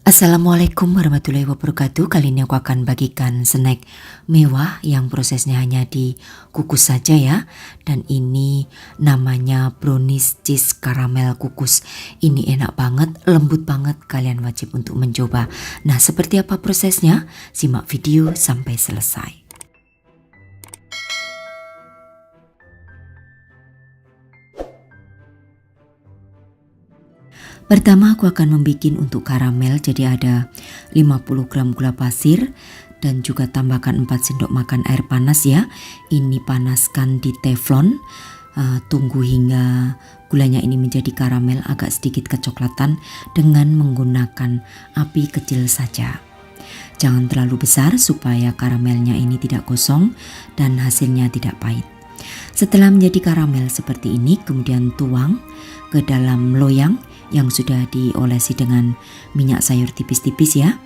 Assalamualaikum warahmatullahi wabarakatuh. Kali ini aku akan bagikan snack mewah yang prosesnya hanya dikukus saja ya. Dan ini namanya brownies cheese caramel kukus. Ini enak banget, lembut banget, kalian wajib untuk mencoba. Nah, seperti apa prosesnya? Simak video sampai selesai. Pertama aku akan membuat untuk karamel, jadi ada 50 gram gula pasir dan juga tambahkan 4 sendok makan air panas ya. Ini panaskan di teflon, tunggu hingga gulanya ini menjadi karamel agak sedikit kecoklatan dengan menggunakan api kecil saja. Jangan terlalu besar supaya karamelnya ini tidak gosong dan hasilnya tidak pahit. Setelah menjadi karamel seperti ini, kemudian tuang ke dalam loyang yang sudah diolesi dengan minyak sayur tipis-tipis ya.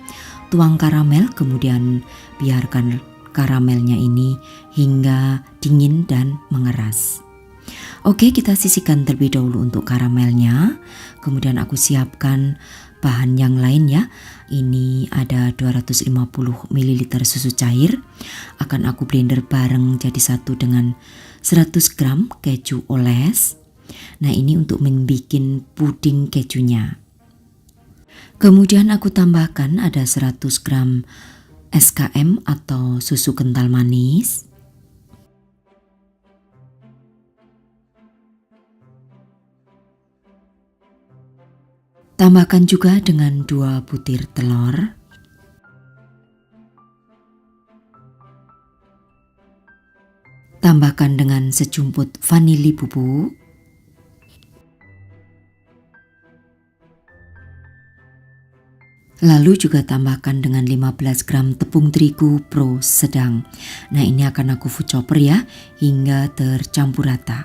Tuang karamel, kemudian biarkan karamelnya ini hingga dingin dan mengeras. Oke, kita sisihkan terlebih dahulu untuk karamelnya. Kemudian aku siapkan bahan yang lain ya. Ini ada 250 ml susu cair. Akan aku blender bareng jadi satu dengan 100 gram keju oles. Nah, ini untuk membuat puding kejunya. Kemudian aku tambahkan ada 100 gram SKM atau susu kental manis. Tambahkan juga dengan 2 butir telur. Tambahkan dengan sejumput vanili bubuk. Lalu juga tambahkan dengan 15 gram tepung terigu pro sedang. Nah, ini akan aku food chopper ya hingga tercampur rata.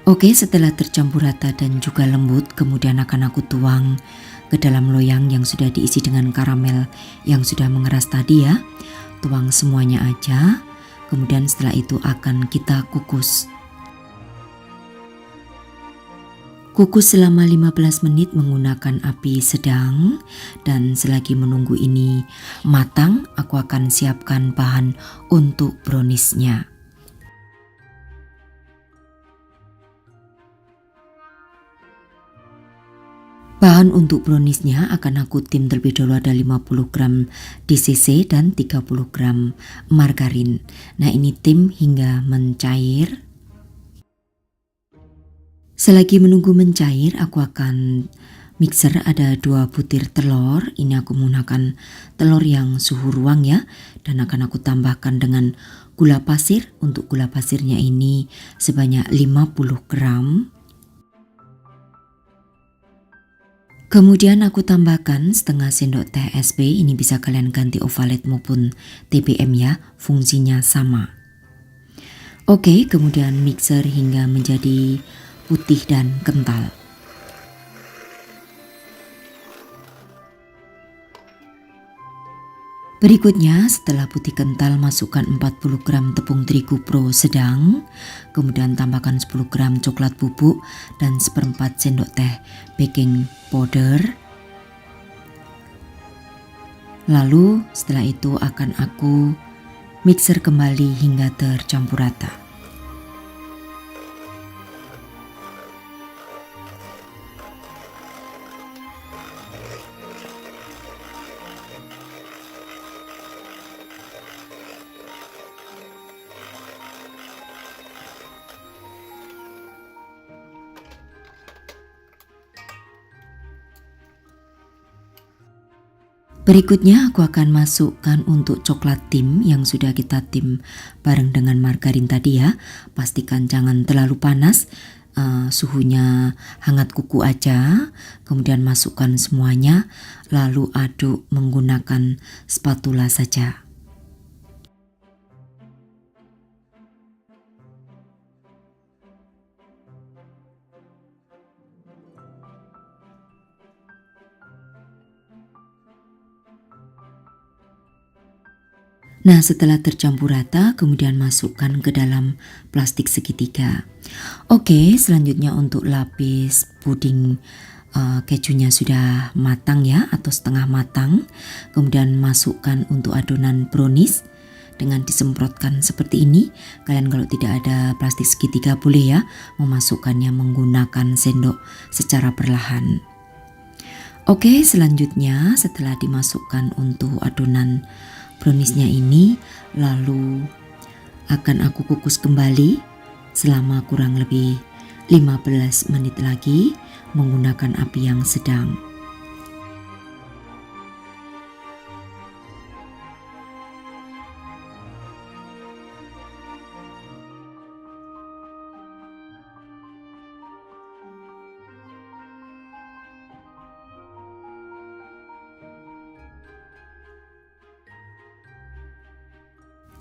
Oke, setelah tercampur rata dan juga lembut, kemudian akan aku tuang ke dalam loyang yang sudah diisi dengan karamel yang sudah mengeras tadi ya. Tuang semuanya aja, kemudian setelah itu akan kita kukus. Kukus selama 15 menit menggunakan api sedang, dan selagi menunggu ini matang, aku akan siapkan bahan untuk browniesnya. Bahan untuk browniesnya akan aku tim terlebih dahulu, ada 50 gram DCC dan 30 gram margarin. Nah, ini tim hingga mencair. Selagi menunggu mencair, aku akan mixer ada 2 butir telur. Ini aku menggunakan telur yang suhu ruang ya, dan akan aku tambahkan dengan gula pasir. Untuk gula pasirnya ini sebanyak 50 gram. Kemudian aku tambahkan setengah sendok teh SB, ini bisa kalian ganti ovalet maupun TBM ya, fungsinya sama. Oke, kemudian mixer hingga menjadi putih dan kental. Berikutnya, setelah putih kental, masukkan 40 gram tepung terigu pro sedang, kemudian tambahkan 10 gram coklat bubuk dan seperempat sendok teh baking powder. Lalu setelah itu akan aku mixer kembali hingga tercampur rata. Berikutnya aku akan masukkan untuk coklat tim yang sudah kita tim bareng dengan margarin tadi ya. Pastikan jangan terlalu panas, suhunya hangat kuku aja. Kemudian masukkan semuanya, lalu aduk menggunakan spatula saja. Nah, setelah tercampur rata, kemudian masukkan ke dalam plastik segitiga. Oke, selanjutnya untuk lapis puding kejunya sudah matang ya, atau setengah matang. Kemudian masukkan untuk adonan brownies dengan disemprotkan seperti ini. Kalian kalau tidak ada plastik segitiga boleh ya memasukkannya menggunakan sendok secara perlahan. Oke, selanjutnya setelah dimasukkan untuk adonan browniesnya ini, lalu akan aku kukus kembali selama kurang lebih 15 menit lagi menggunakan api yang sedang.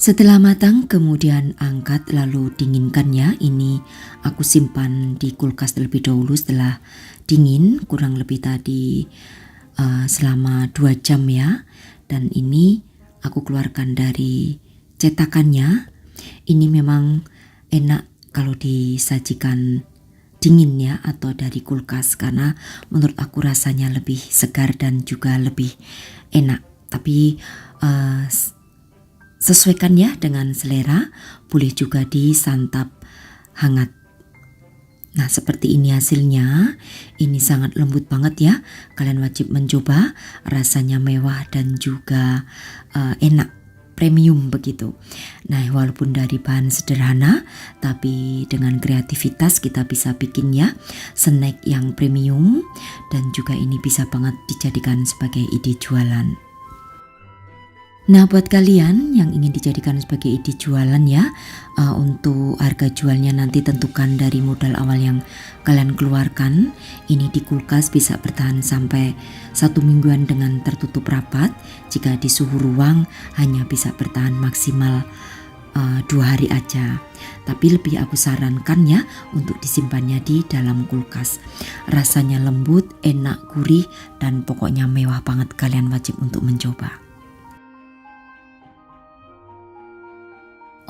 Setelah matang kemudian angkat lalu dinginkan ya. Ini aku simpan di kulkas terlebih dahulu setelah dingin kurang lebih tadi selama 2 jam ya. Dan ini aku keluarkan dari cetakannya. Ini memang enak kalau disajikan dingin ya atau dari kulkas, karena menurut aku rasanya lebih segar dan juga lebih enak. Tapi sesuaikan ya dengan selera, boleh juga disantap hangat. Nah, seperti ini hasilnya. Ini sangat lembut banget ya. Kalian wajib mencoba, rasanya mewah dan juga enak, premium begitu. Nah, walaupun dari bahan sederhana, tapi dengan kreativitas kita bisa bikin ya snack yang premium, dan juga ini bisa banget dijadikan sebagai ide jualan. Nah, buat kalian yang ingin dijadikan sebagai ide jualan ya, untuk harga jualnya nanti tentukan dari modal awal yang kalian keluarkan. Ini di kulkas bisa bertahan sampai 1 mingguan dengan tertutup rapat. Jika di suhu ruang hanya bisa bertahan maksimal 2 hari aja. Tapi lebih aku sarankan ya untuk disimpannya di dalam kulkas. Rasanya lembut, enak, gurih, dan pokoknya mewah banget. Kalian wajib untuk mencoba.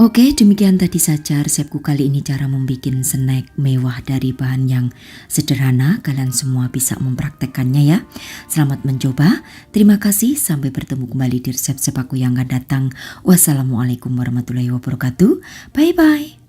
Oke, demikian tadi saja resepku kali ini, cara membuat snack mewah dari bahan yang sederhana. Kalian semua bisa mempraktekkannya ya. Selamat mencoba. Terima kasih. Sampai bertemu kembali di resep-resep aku yang akan datang. Wassalamualaikum warahmatullahi wabarakatuh. Bye-bye.